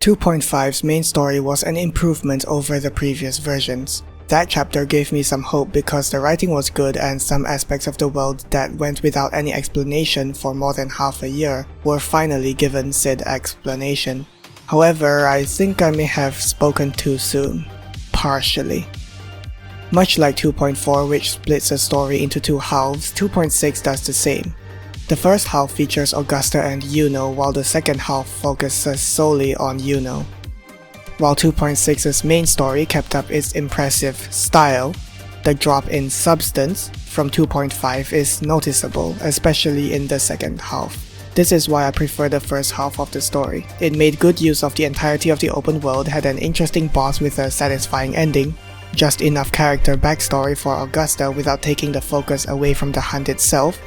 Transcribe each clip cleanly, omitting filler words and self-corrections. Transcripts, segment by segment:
2.5's main story was an improvement over the previous versions. That chapter gave me some hope because the writing was good and some aspects of the world that went without any explanation for more than half a year were finally given said explanation. However, I think I may have spoken too soon. Partially. Much like 2.4, which splits a story into two halves, 2.6 does the same. The first half features Augusta and Yuno, while the second half focuses solely on Yuno. While 2.6's main story kept up its impressive style, the drop in substance from 2.5 is noticeable, especially in the second half. This is why I prefer the first half of the story. It made good use of the entirety of the open world, had an interesting boss with a satisfying ending, just enough character backstory for Augusta without taking the focus away from the hunt itself,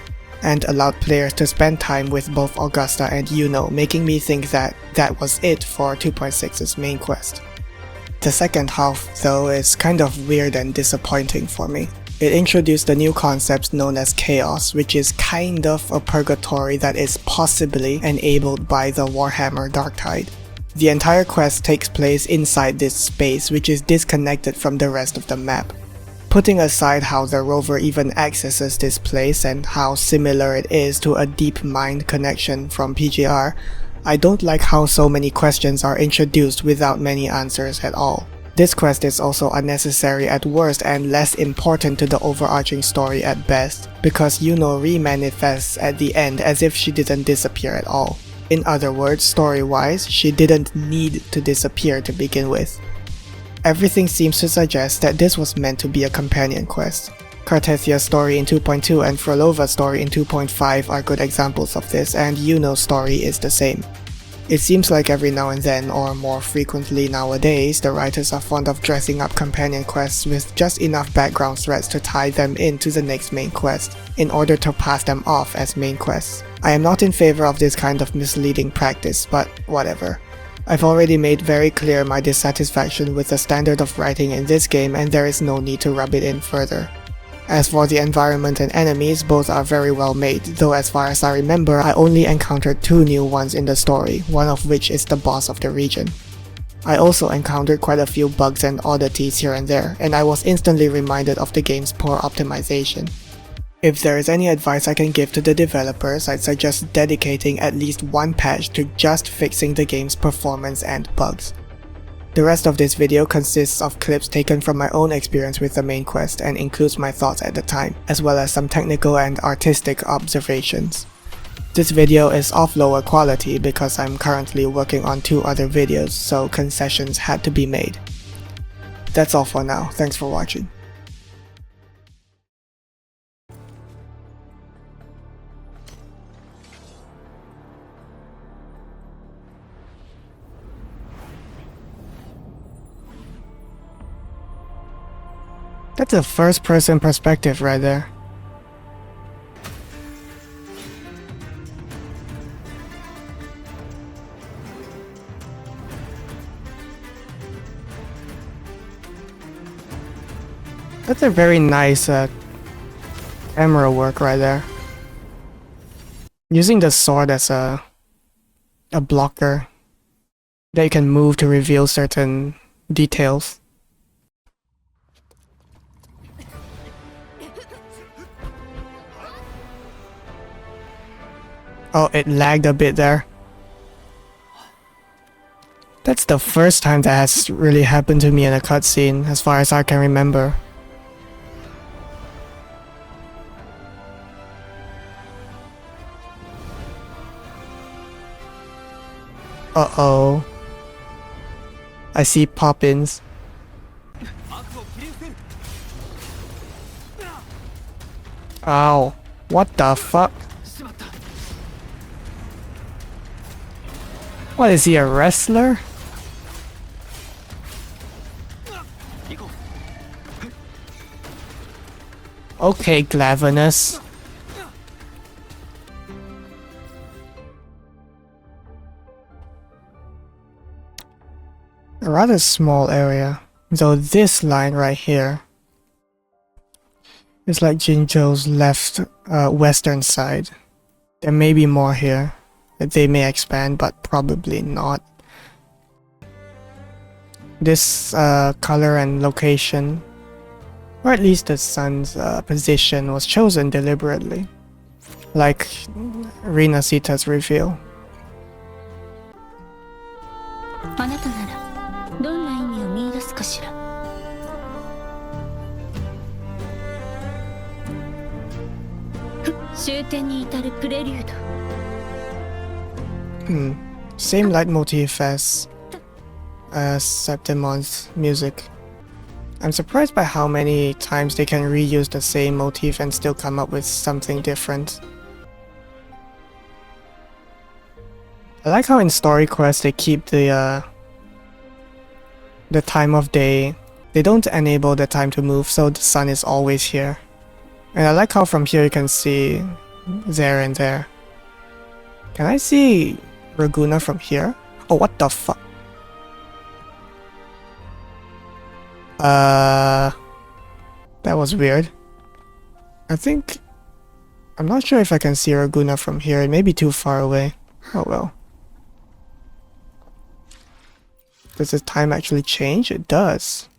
and allowed players to spend time with both Augusta and Yuno, making me think that that was it for 2.6's main quest. The second half, though, is kind of weird and disappointing for me. It introduced a new concept known as Chaos, which is kind of a purgatory that is possibly enabled by the Warhammer Darktide. The entire quest takes place inside this space, which is disconnected from the rest of the map. Putting aside how the rover even accesses this place and how similar it is to a deep mind connection from PGR, I don't like how so many questions are introduced without many answers at all. This quest is also unnecessary at worst and less important to the overarching story at best, because Yuno re-manifests at the end as if she didn't disappear at all. In other words, story-wise, she didn't need to disappear to begin with. Everything seems to suggest that this was meant to be a companion quest. Cartesia's story in 2.2 and Frolova's story in 2.5 are good examples of this, and Yuno's story is the same. It seems like every now and then, or more frequently nowadays, the writers are fond of dressing up companion quests with just enough background threads to tie them into the next main quest, in order to pass them off as main quests. I am not in favor of this kind of misleading practice, but whatever. I've already made very clear my dissatisfaction with the standard of writing in this game, and there is no need to rub it in further. As for the environment and enemies, both are very well made, though as far as I remember, I only encountered two new ones in the story, one of which is the boss of the region. I also encountered quite a few bugs and oddities here and there, and I was instantly reminded of the game's poor optimization. If there is any advice I can give to the developers, I'd suggest dedicating at least one patch to just fixing the game's performance and bugs. The rest of this video consists of clips taken from my own experience with the main quest and includes my thoughts at the time, as well as some technical and artistic observations. This video is of lower quality because I'm currently working on two other videos, so concessions had to be made. That's all for now, thanks for watching. That's a first-person perspective right there. That's a very nice camera work right there. Using the sword as a blocker that you can move to reveal certain details. Oh, it lagged a bit there. That's the first time that has really happened to me in a cutscene, as far as I can remember. Uh-oh. I see pop-ins. Ow. What the fuck? What is he, a wrestler? Okay, Glavenus. A rather small area, though this line right here is like Jinzhou's left western side. There may be more here that they may expand, but probably not. This color and location, or at least the sun's position, was chosen deliberately, like Rina Sita's reveal. あなたならどんな意味を見出すかしら。終点に至るプレリュード。Same leitmotif as Septimon's music. I'm surprised by how many times they can reuse the same motif and still come up with something different. I like how in Story Quest they keep the time of day. They don't enable the time to move, so the sun is always here. And I like how from here you can see there and there. Can I see Raguna from here? Oh, what the fuck? That was weird. I'm not sure if I can see Raguna from here. It may be too far away. Oh well. Does the time actually change? It does.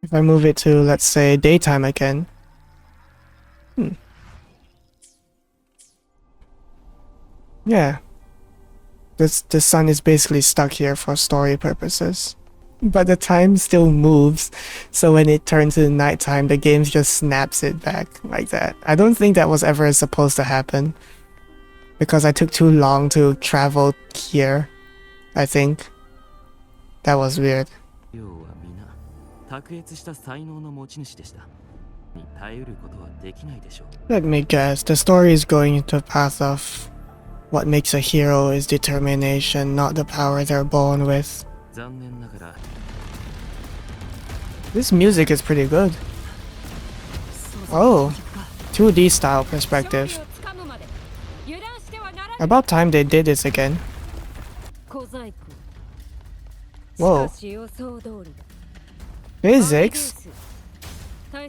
If I move it to, let's say, daytime again. Yeah. The sun is basically stuck here for story purposes. But the time still moves, so when it turns to nighttime, the game just snaps it back like that. I don't think that was ever supposed to happen, because I took too long to travel here, I think. That was weird. Let me guess, the story is going into a path of what makes a hero is determination, not the power they're born with. This music is pretty good. Oh, 2D style perspective. About time they did this again. Whoa. Physics? I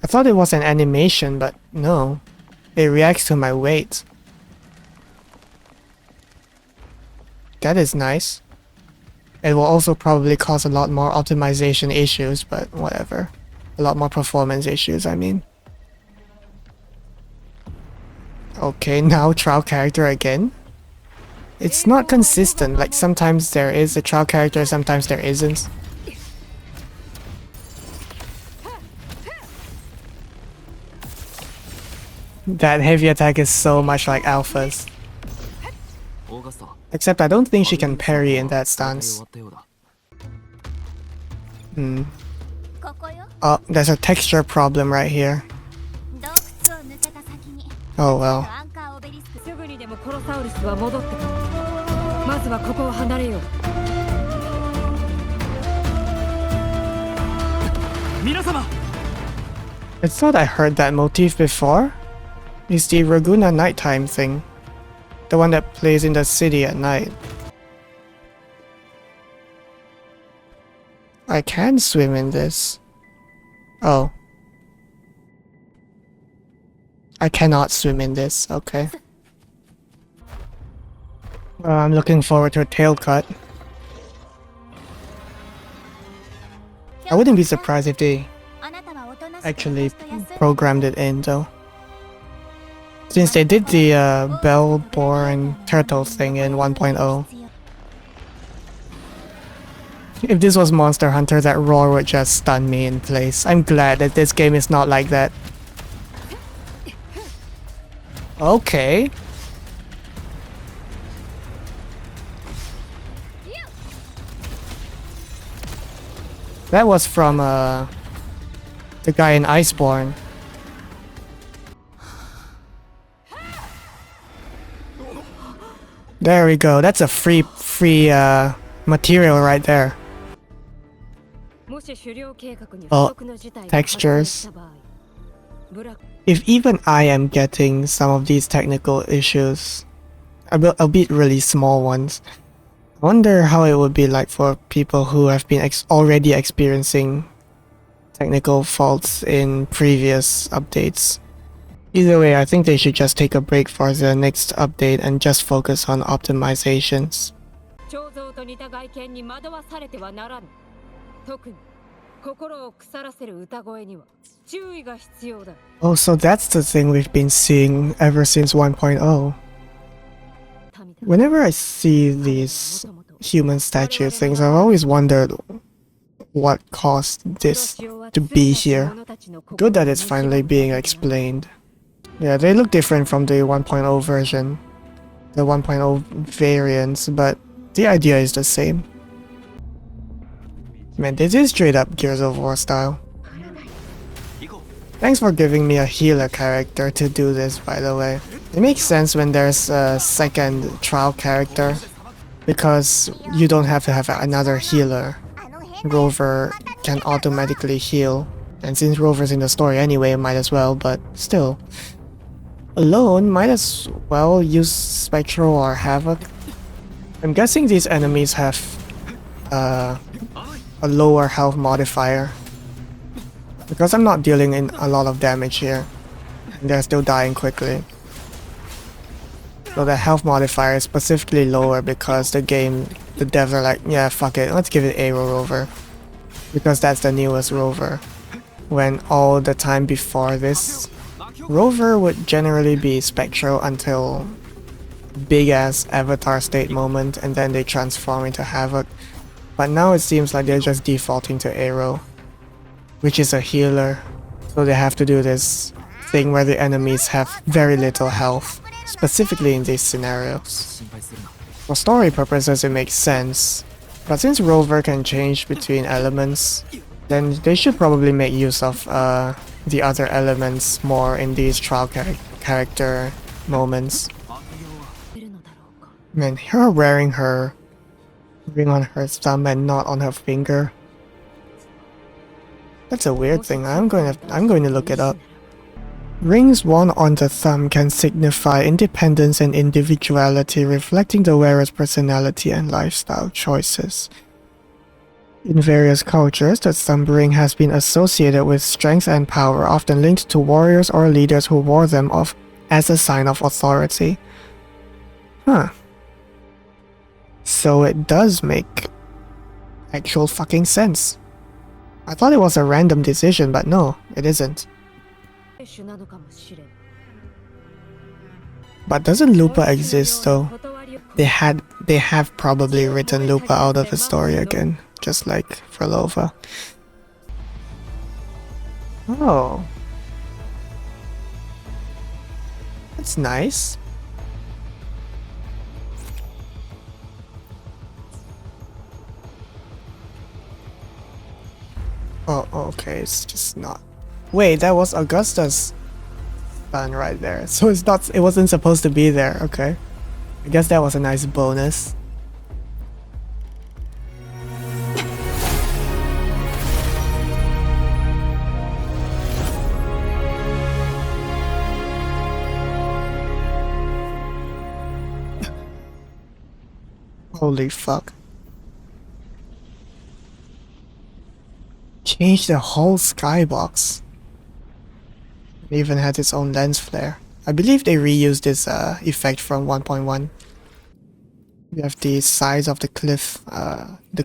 thought it was an animation, but no. It reacts to my weight. That is nice. It will also probably cause a lot more optimization issues, but whatever. A lot more performance issues, I mean. Okay, now trial character again? It's not consistent, like sometimes there is a trial character, sometimes there isn't. That heavy attack is so much like Alpha's. Except I don't think she can parry in that stance. Oh, there's a texture problem right here. Oh well. I thought I heard that motif before. It's the Raguna nighttime thing. The one that plays in the city at night. I can swim in this. Oh. I cannot swim in this, okay. Well, I'm looking forward to a tail cut. I wouldn't be surprised if they actually programmed it in though. Since they did the bell, boar, and turtle thing in 1.0. If this was Monster Hunter, that roar would just stun me in place. I'm glad that this game is not like that. Okay. That was from the guy in Iceborne. There we go. That's a free material right there. Oh, textures. If even I am getting some of these technical issues, albeit really small ones, I wonder how it would be like for people who have been already experiencing technical faults in previous updates. Either way, I think they should just take a break for the next update and just focus on optimizations. 彫像と似た外見に惑わされてはならぬ。特に心を腐らせる歌声には注意が必要だ。 Oh, so that's the thing we've been seeing ever since 1.0. Whenever I see these human statue things, I've always wondered what caused this to be here. Good that it's finally being explained. Yeah, they look different from the 1.0 version, the 1.0 variants, but the idea is the same. Man, this is straight up Gears of War style. Thanks for giving me a healer character to do this, by the way. It makes sense when there's a second trial character, because you don't have to have another healer. Rover can automatically heal, and since Rover's in the story anyway, might as well, but still. Alone, might as well use Spectral or Havoc. I'm guessing these enemies have a lower health modifier, because I'm not dealing in a lot of damage here, and they're still dying quickly. So the health modifier is specifically lower because the devs are like, yeah, fuck it, let's give it Aero Rover, because that's the newest Rover. When all the time before this, Rover would generally be Spectral until big ass Avatar state moment, and then they transform into Havoc. But now it seems like they're just defaulting to Aero, which is a healer, so they have to do this thing where the enemies have very little health, specifically in these scenarios. For story purposes it makes sense, but since Rover can change between elements, then they should probably make use of the other elements more in these trial character moments. Man, her wearing her ring on her thumb and not on her finger. That's a weird thing. I'm going to look it up. Rings worn on the thumb can signify independence and individuality, reflecting the wearer's personality and lifestyle choices. In various cultures, the thumb ring has been associated with strength and power, often linked to warriors or leaders who wore them off as a sign of authority. Huh. So it does make actual fucking sense. I thought it was a random decision, but no, it isn't. But doesn't Lupa exist though? They have probably written Lupa out of the story again, just like Frolova. Oh. That's nice. Oh, okay, it's just not. Wait, that was Augusta's son right there. So it wasn't supposed to be there, okay. I guess that was a nice bonus. Holy fuck. Changed the whole skybox. It even had its own lens flare. I believe they reused this effect from 1.1. We have the size of the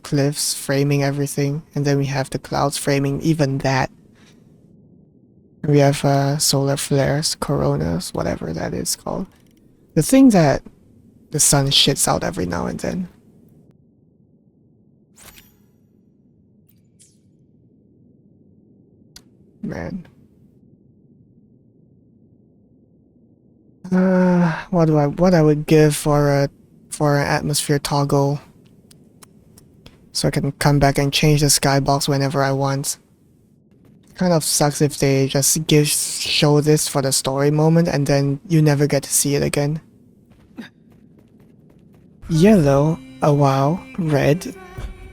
cliffs framing everything, and then we have the clouds framing even that. We have solar flares, coronas, whatever that is called. The thing that the sun shits out every now and then. Man. What I would give for an atmosphere toggle, so I can come back and change the skybox whenever I want. Kind of sucks if they just show this for the story moment and then you never get to see it again. Yellow, a wow, red,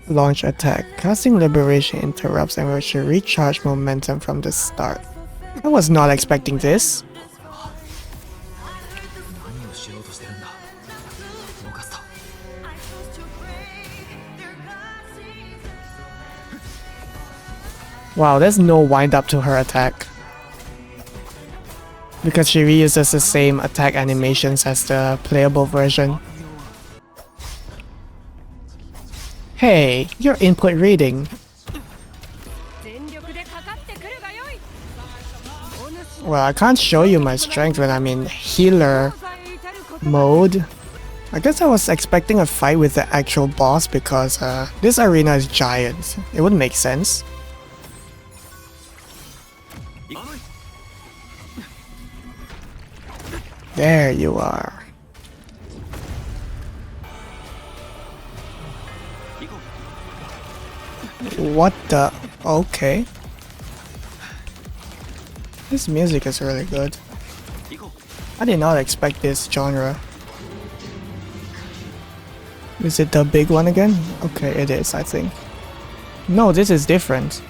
launch attack. Casting Liberation interrupts and will recharge momentum from the start. I was not expecting this. Wow, there's no wind up to her attack, because she reuses the same attack animations as the playable version. Hey, your input reading. Well, I can't show you my strength when I'm in healer mode. I guess I was expecting a fight with the actual boss because this arena is giant. It would make sense. There you are. What the? Okay. This music is really good. I did not expect this genre. Is it the big one again? Okay, it is, I think. No, this is different.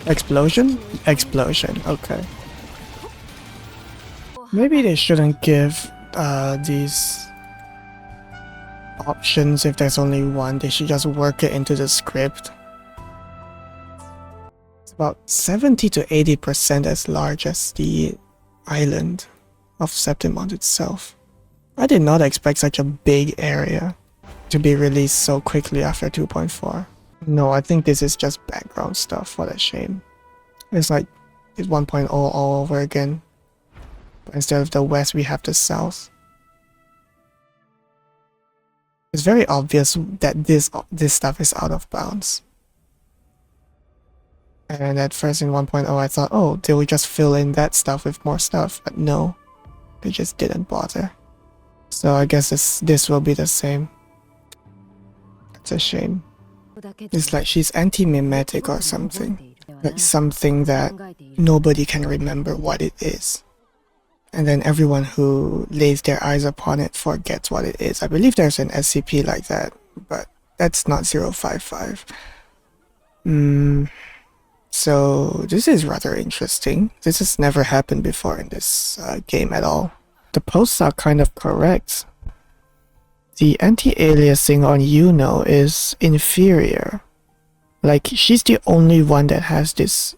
Explosion? Explosion, okay. Maybe they shouldn't give these options if there's only one. They should just work it into the script. It's about 70 to 80% as large as the island of Septimont itself. I did not expect such a big area to be released so quickly after 2.4. No, I think this is just background stuff. What a shame. It's like it's 1.0 all over again. But instead of the west, we have the south. It's very obvious that this stuff is out of bounds. And at first in 1.0 I thought, oh, they would just fill in that stuff with more stuff. But no, they just didn't bother. So I guess this will be the same. It's a shame. It's like she's anti-mimetic or something. Like something that nobody can remember what it is. And then everyone who lays their eyes upon it forgets what it is. I believe there's an SCP like that, but that's not 055. So this is rather interesting. This has never happened before in this game at all. The posts are kind of correct. The anti-aliasing on Yuno is inferior. Like, she's the only one that has this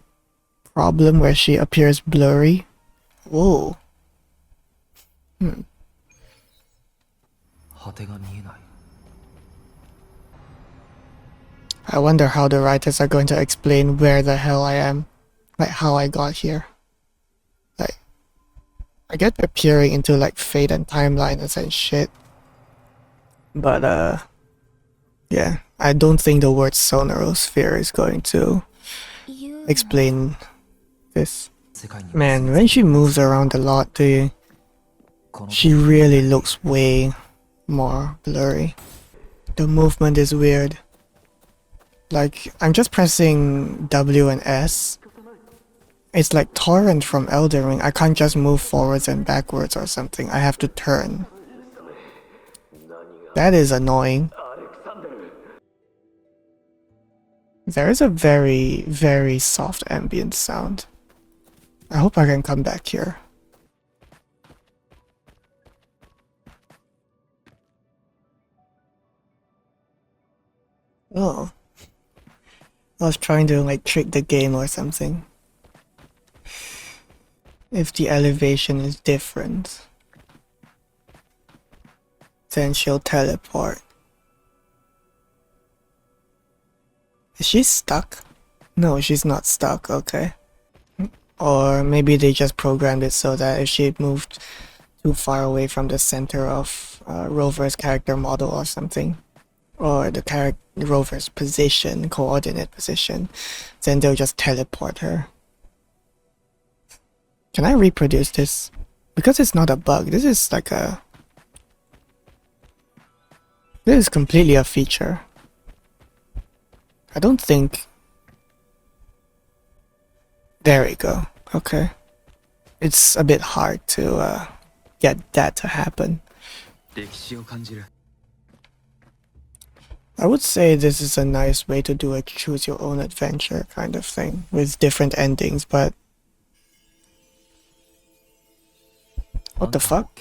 problem where she appears blurry. Whoa. I wonder how the writers are going to explain where the hell I am. Like, how I got here. Like, I get appearing into like fate and timelines and shit. But yeah, I don't think the word sonarosphere is going to explain this. Man, when she moves around a lot, she really looks way more blurry. The movement is weird. Like, I'm just pressing W and S. It's like Torrent from Elden Ring. I can't just move forwards and backwards or something. I have to turn. That is annoying. There is a very, very soft ambient sound. I hope I can come back here. Oh. I was trying to like trick the game or something. If the elevation is different, then she'll teleport. Is she stuck? No, she's not stuck, okay. Or maybe they just programmed it so that if she moved too far away from the center of Rover's character model or something, or the Rover's position, coordinate position, then they'll just teleport her. Can I reproduce this? Because it's not a bug, this is like a... This is completely a feature. I don't think... There we go. Okay. It's a bit hard to get that to happen. I would say this is a nice way to do a choose your own adventure kind of thing with different endings, but... What the fuck?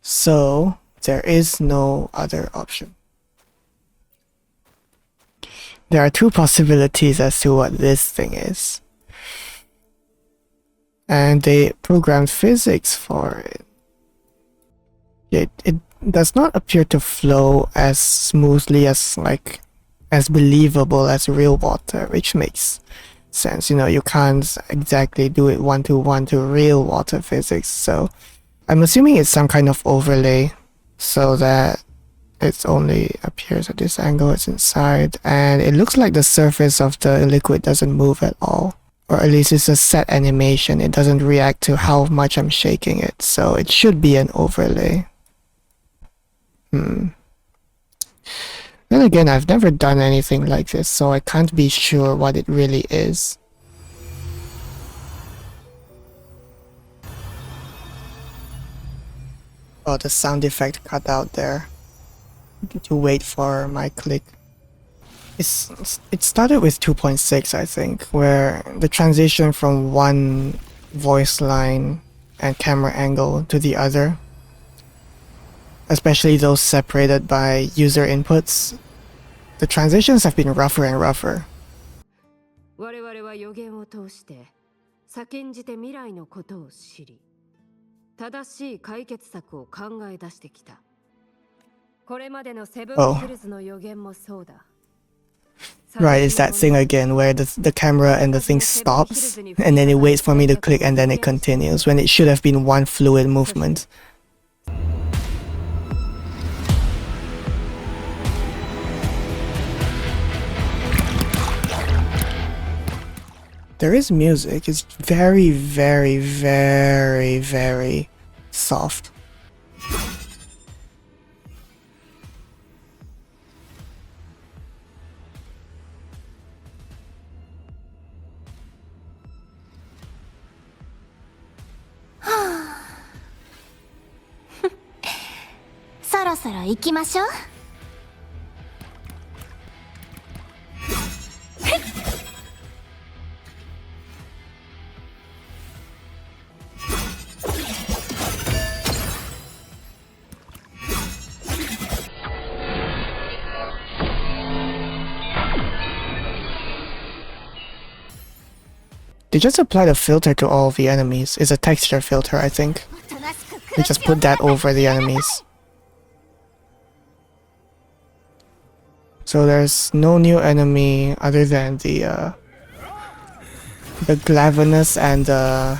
So, there is no other option. There are two possibilities as to what this thing is. and they programmed physics for it. It does not appear to flow as smoothly as believable as real water, which makes sense. You know, you can't exactly do it one-to-one to real water physics, so I'm assuming it's some kind of overlay so that it only appears at this angle, it's inside, and it looks like the surface of the liquid doesn't move at all. Or at least it's a set animation, it doesn't react to how much I'm shaking it, so it should be an overlay. Then again, I've never done anything like this, so I can't be sure what it really is. Oh, the sound effect cut out there. To wait for my click. It started with 2.6, I think, where the transition from one voice line and camera angle to the other, especially those separated by user inputs, the transitions have been rougher and rougher. 我々は予言を通して先んじて未来のことを知り、正しい解決策を考え出してきた。これまでのセブンヒルズの予言もそうだ。Right, it's that thing again where the camera and the thing stops and then it waits for me to click and then it continues when it should have been one fluid movement. There is music, it's very, very, very, very soft. They just applied a filter to all of the enemies. It's a texture filter, I think. They just put that over the enemies. So there's no new enemy other than the Glavenus and the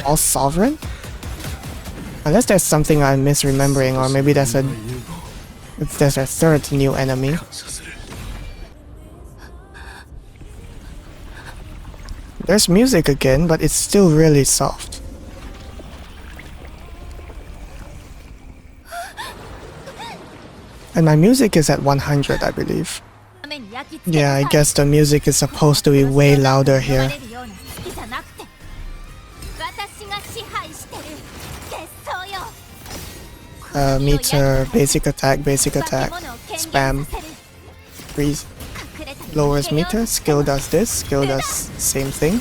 All Sovereign? Unless there's something I'm misremembering, or maybe there's a third new enemy. There's music again, but it's still really soft. And my music is at 100, I believe. Yeah, I guess the music is supposed to be way louder here. Meter, basic attack, spam, freeze. Lowers meter, skill does this, skill does same thing.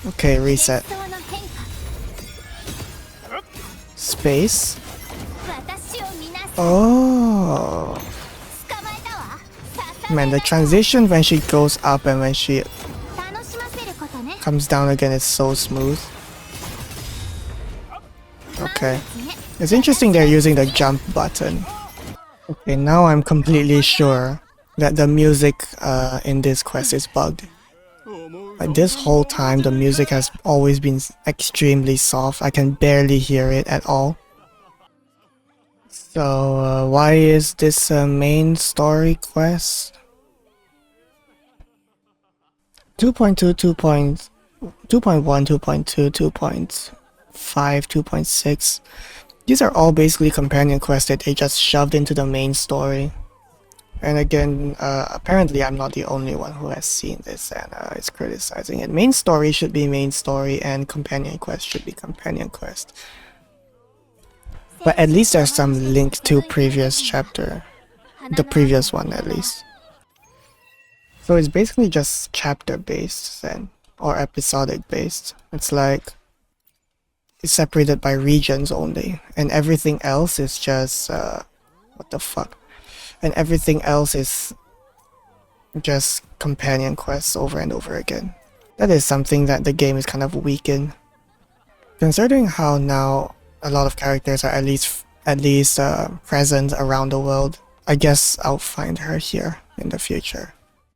Okay, reset. Space. Oh. Man, the transition when she goes up and when she comes down again is so smooth. Okay. It's interesting they're using the jump button. Okay, now I'm completely sure that the music in this quest is bugged. Like this whole time the music has always been extremely soft. I can barely hear it at all. So why is this a main story quest? 2.2, 2.1, 2.2, 2.5, 2.6. These are all basically companion quests that they just shoved into the main story. And again, apparently I'm not the only one who has seen this and is criticizing it. Main story should be main story and companion quest should be companion quest. But at least there's some link to previous chapter. The previous one at least. So it's basically just chapter based then, or episodic based. It's like it's separated by regions only, and everything else is just what the fuck? And everything else is just companion quests over and over again. That is something that the game is kind of weak in. Considering how now a lot of characters are at least present around the world, I guess I'll find her here in the future.